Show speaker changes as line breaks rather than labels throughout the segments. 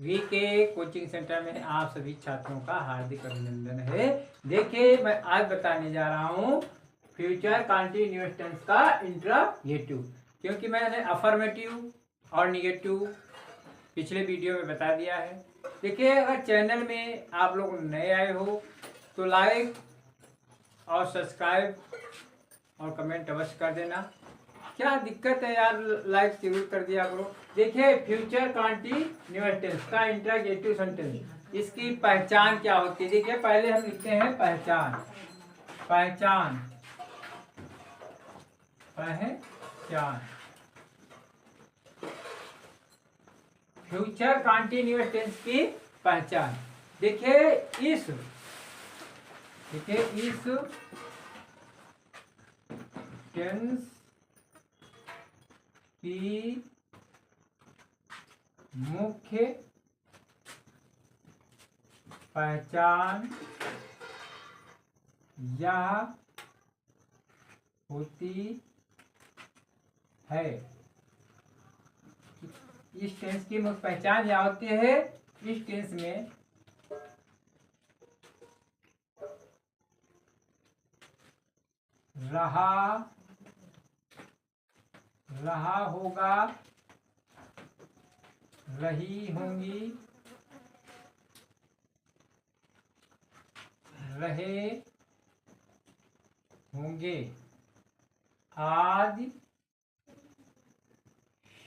VK coaching centre में आप सभी छात्रों का हार्दिक अभिनंदन है। देखिए, मैं आज बताने जा रहा हूँ फ्यूचर कॉन्टिन्यूअस टेंस का इंट्रोगेटिव, क्योंकि मैंने अफर्मेटिव और निगेटिव पिछले वीडियो में बता दिया है। देखिए, अगर चैनल में आप लोग नए आए हो तो लाइक और सब्सक्राइब और कमेंट अवश्य कर देना। क्या दिक्कत है यार, लाइक जरूर कर दिया करो। देखिए, फ्यूचर कॉन्टिन्यूअस टेंस का इंट्रोगेटिव सेंटेंस, इसकी पहचान क्या होती है। देखिए, पहले हम लिखते हैं पहचान। पहचान पहचान फ्यूचर कॉन्टिन्यूअस टेंस की पहचान। देखिए, इस टेंस की मुख्य पहचान यह होती है। इस टेंस की मुख्य पहचान यह होती है, इस टेंस में रहा होगा, रही होंगी, रहे होंगे आदि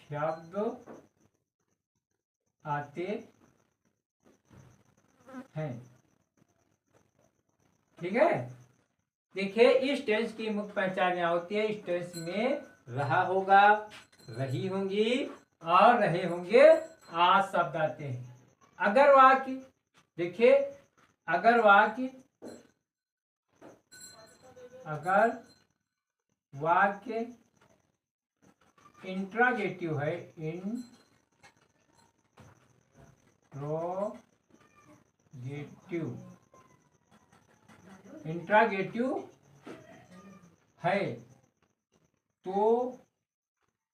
शब्द आते हैं। ठीक है। देखिए, इस टेंस की मुख्य पहचान यह होती है, इस टेंस में रहा होगा, रही होंगी और रहे होंगे आज शब्द आते हैं। अगर वाक्य, देखिए, अगर वाक्य इंट्रोगेटिव है, इंट्रोगेटिव है तो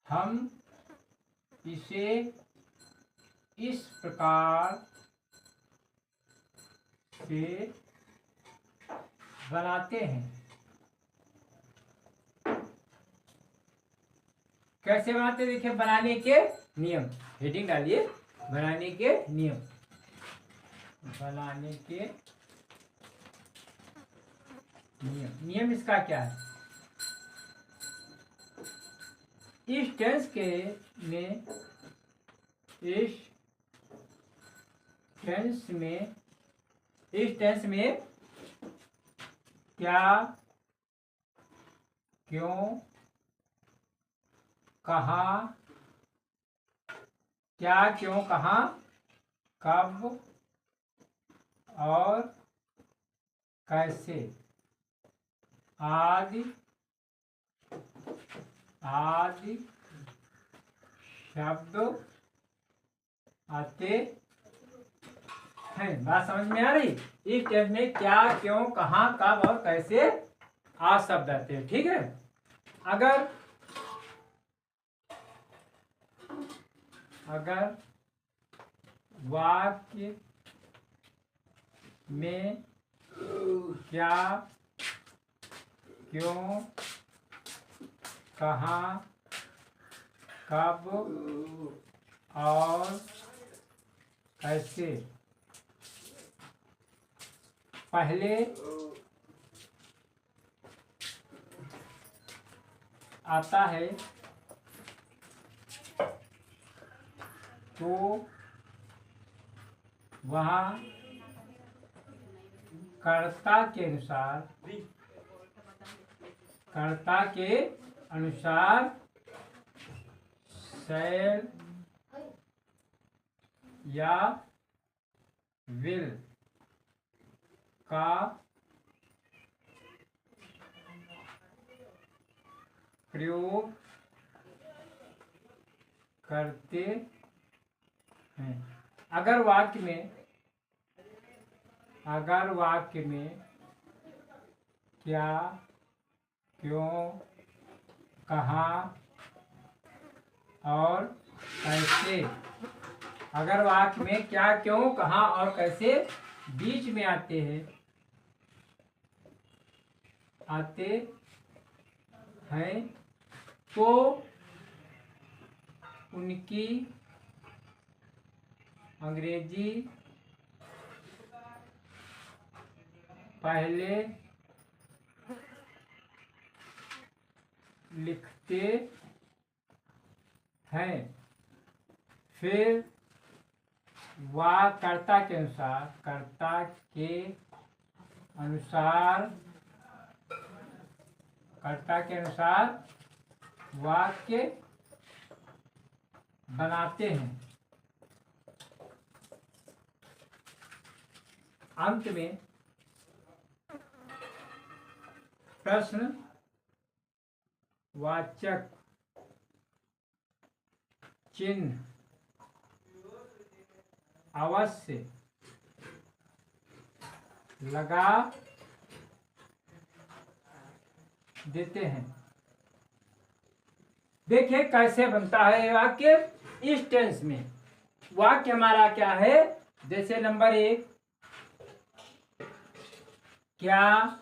हम इसे इस प्रकार से बनाते हैं। कैसे बनाते? देखिए, बनाने के नियम, हेडिंग डालिए, बनाने के नियम। बनाने के नियम इसका क्या है? इस टेंस में क्या, क्यों, कहाँ, कब और कैसे आदि शब्द आते हैं। बात समझ में आ रही? इस टेंस में क्या, क्यों, कहाँ, कब और कैसे आज शब्द आते हैं। ठीक है। अगर वाक्य में क्या, क्यों, कहाँ, कब और कैसे पहले आता है तो वहाँ कर्ता के अनुसार शैल या विल का प्रयोग करते हैं। अगर वाक्य में क्या, क्यों, कहाँ और कैसे अगर वाक्य में क्या, क्यों, कहाँ और कैसे बीच में आते हैं तो उनकी अंग्रेजी पहले लिखते हैं, फिर वह कर्ता के अनुसार वाक्य बनाते हैं। अंत में प्रश्न वाचक चिन्ह अवश्य लगा देते हैं। देखिए कैसे बनता है वाक्य इस टेंस में। वाक्य हमारा क्या है, जैसे नंबर 1, क्या,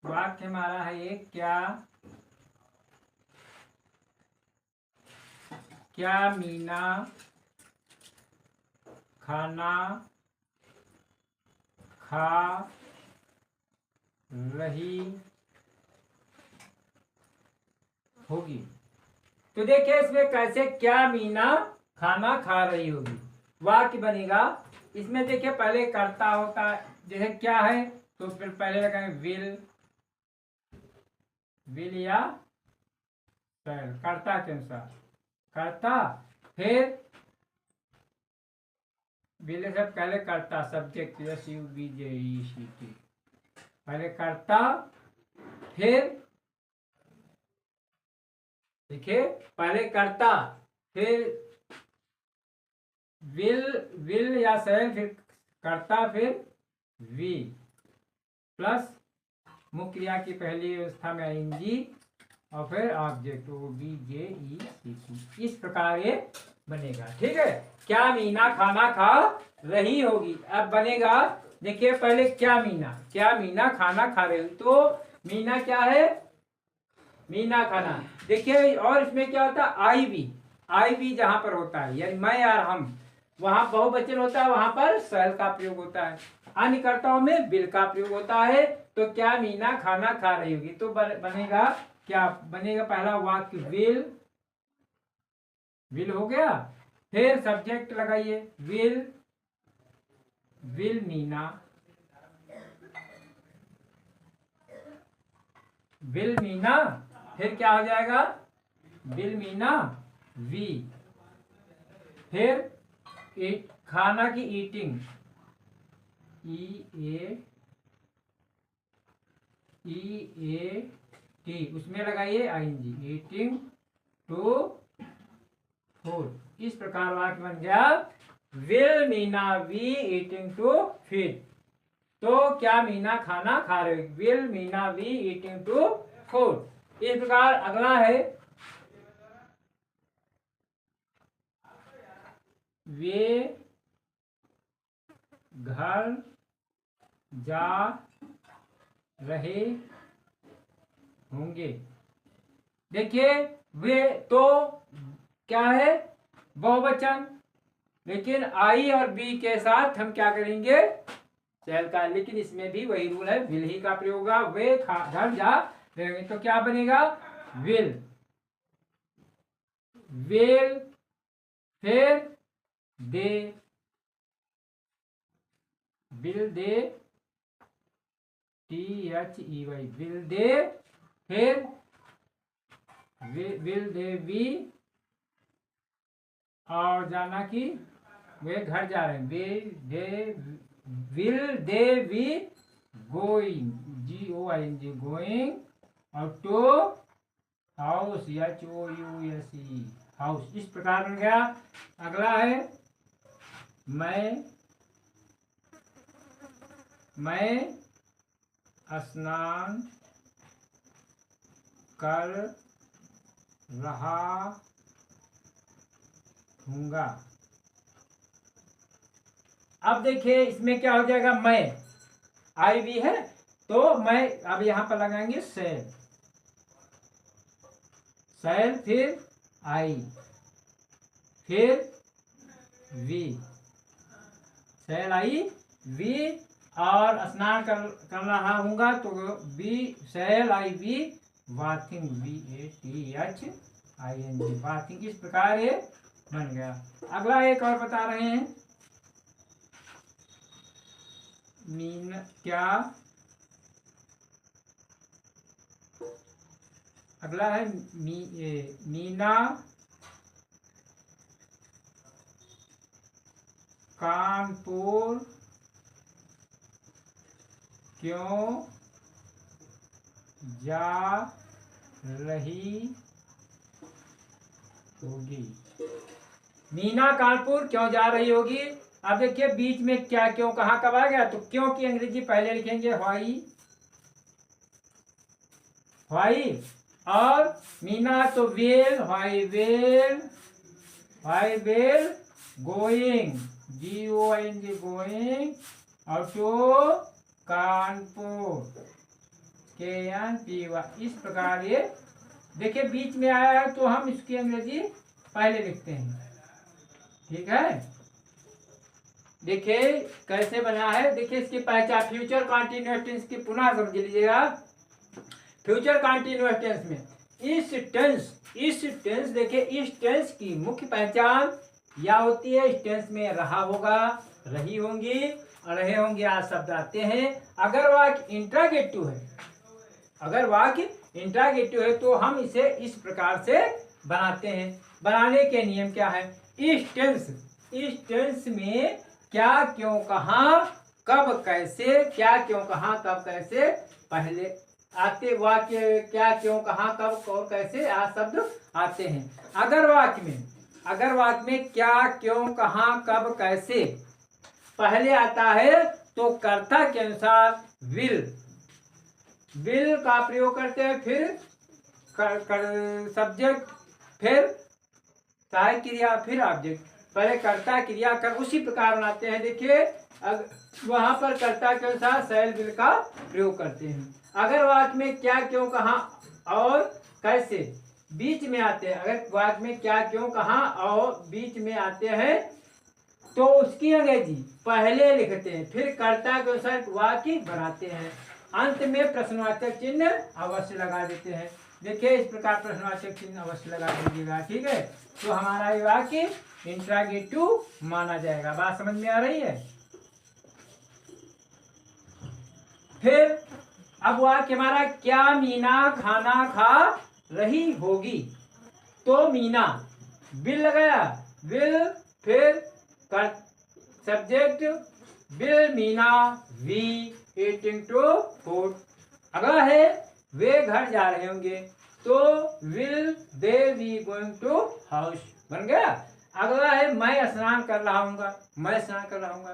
वाक्य हमारा है एक, क्या मीना खाना खा रही होगी। तो देखिए इसमें कैसे क्या मीना खाना खा रही होगी वाक्य बनेगा। इसमें देखिए पहले कर्ता होता है, जैसे क्या है तो फिर पहले लगाएंगे विल या शैल, कर्ता के अनुसार कर्ता, फिर विल से पहले कर्ता सब्जेक्ट SUBJECT, पहले कर्ता, फिर देखिए पहले कर्ता, फिर विल या शैल, फिर कर्ता, फिर वी प्लस मुख्य क्रिया की पहली अवस्था में ING और फिर ऑब्जेक्ट OBJECT। इस प्रकार ये बनेगा। ठीक है, क्या मीना खाना खा रही होगी। अब बनेगा देखिए पहले क्या मीना खाना खा रही होगी। तो मीना क्या है, मीना खाना। देखिए और इसमें क्या होता है, आई भी जहां पर होता है यानी मैं और हम, वहां बहुवचन होता है, वहां पर शैल का प्रयोग होता है। अन्य कर्ताओं में विल का प्रयोग होता है। तो क्या मीना खाना खा रही होगी, तो बनेगा क्या, बनेगा पहला वाक्य विल हो गया, फिर सब्जेक्ट लगाइए विल मीना, फिर क्या हो जाएगा विल मीना वी, फिर खाना की ईटिंग EAT, उसमें लगाइए ING, ईटिंग टू फूड। इस प्रकार वाक्य बन गया will Meena be eating to feed. तो क्या मीना खाना खा रहे, will Meena be eating to food. इस प्रकार अगला है वे घर जा रहे होंगे। देखिए वे तो क्या है बहुवचन, लेकिन आई और बी के साथ हम क्या करेंगे शैल का, लेकिन इसमें भी वही रूल है, विल ही का प्रयोग होगा। वे घर जा रहे होंगे तो क्या बनेगा विल, फिर they, will they THEY, will they, फिर विल दे वी, और जाना कि वे घर जा रहे हैं, will they be going, GOING, going, और टू हाउस HOUSE, हाउस। इस प्रकार बन गया। अगला है मैं स्नान कर रहा हूँगा। अब देखिए इसमें क्या हो जाएगा, मैं आई भी है तो मैं अब यहां पर लगाएंगे सेल, सेल फिर आई फिर वी, सेल आई वी, और स्नान कर रहा हूँगा तो be, shall I be bathing, BATHING bathing. इस प्रकार ये बन गया। अगला एक और बता रहे हैं, मीन क्या, अगला है मीना कानपुर क्यों जा रही होगी। मीना कानपुर क्यों जा रही होगी। अब देखिए बीच में क्या क्यों कहाँ कब आ गया, तो क्यों की अंग्रेजी पहले लिखेंगे व्हाई, व्हाई, और मीना तो well, why well, why well going, GOING going, और टू कानपुर KNPY। इस प्रकार ये देखिए बीच में आया है तो हम इसकी अंग्रेजी पहले लिखते हैं, ठीक है। देखिए कैसे बना है, देखिए इसकी पहचान फ्यूचर कॉन्टिन्यूअस टेंस की पुनः समझ लीजिएगा। फ्यूचर कॉन्टिन्यूअस टेंस में इस टेंस देखिए इस टेंस की मुख्य पहचान या होती है, इस टेंस में रहा होगा, रही होंगी और रहे होंगे आज शब्द आते हैं। अगर वाक्य इंट्रागेटिव है, अगर वाक्य इंट्रागेटिव है तो हम इसे इस प्रकार से बनाते हैं। बनाने के नियम क्या है, इस टेंस में क्या क्यों कहाँ कब कैसे, क्या क्यों कहाँ कब कैसे पहले आते वाक्य, क्या क्यों कहाँ कब और कैसे आ शब्द आते हैं। अगर वाक्य में क्या क्यों कहाँ कब कैसे पहले आता है तो कर्ता के अनुसार विल का प्रयोग करते हैं, फिर सब्जेक्ट, फिर सहायक क्रिया, फिर ऑब्जेक्ट, पहले कर्ता क्रिया कर उसी प्रकार बनाते हैं। देखिए वहां पर कर्ता के अनुसार शैल विल का प्रयोग करते हैं। अगर वाक्य में क्या क्यों कहाँ और कैसे बीच में आते हैं, अगर वाक्य में क्या क्यों कहाँ और बीच में आते हैं तो उसकी अंग्रेजी पहले लिखते हैं, फिर कर्ता के अनुसार वाक्य बनाते हैं, अंत में प्रश्नवाचक चिन्ह अवश्य लगा देते हैं। देखिए इस प्रकार प्रश्नवाचक चिन्ह अवश्य लगा दीजिएगा, ठीक है। तो हमारा ये वाक्य इंट्रागेटिव माना जाएगा। बात समझ में आ रही है। फिर अब वाक्य हमारा, क्या मीना खाना खा रही होगी, तो मीना विल लगाया, विल फिर subject will Meena be eating to food. अगला है वे घर जा रहे होंगे तो will they be going to house, बन गया। अगला है मैं स्नान कर रहा हूँगा, मैं स्नान कर रहा हूँगा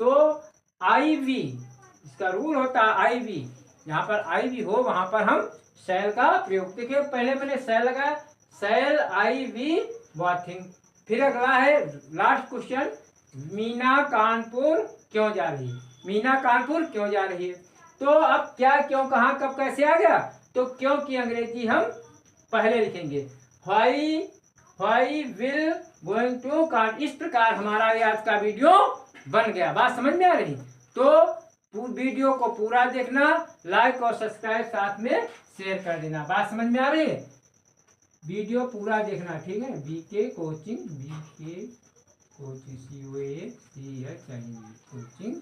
तो आई वी, इसका रूल होता है आई वी, यहाँ पर आई वी हो वहां पर हम शैल का प्रयोग। देखिए पहले मैंने शैल लगाया, शैल आई वी बाथिंग। फिर अगला है लास्ट क्वेश्चन, मीना कानपुर क्यों जा रही है, मीना कानपुर क्यों जा रही है। तो अब क्या क्यों कहाँ कब कैसे आ गया, तो क्यों की अंग्रेजी हम पहले लिखेंगे, व्हाई विल गोइंग टू कान। इस प्रकार हमारा ये आज का वीडियो बन गया। बात समझ में आ रही, तो वीडियो को पूरा देखना, लाइक और सब्सक्राइब साथ में शेयर कर देना। बात समझ में आ रही है, वीडियो पूरा देखना, ठीक है। BK coaching, BK coaching, COACH coaching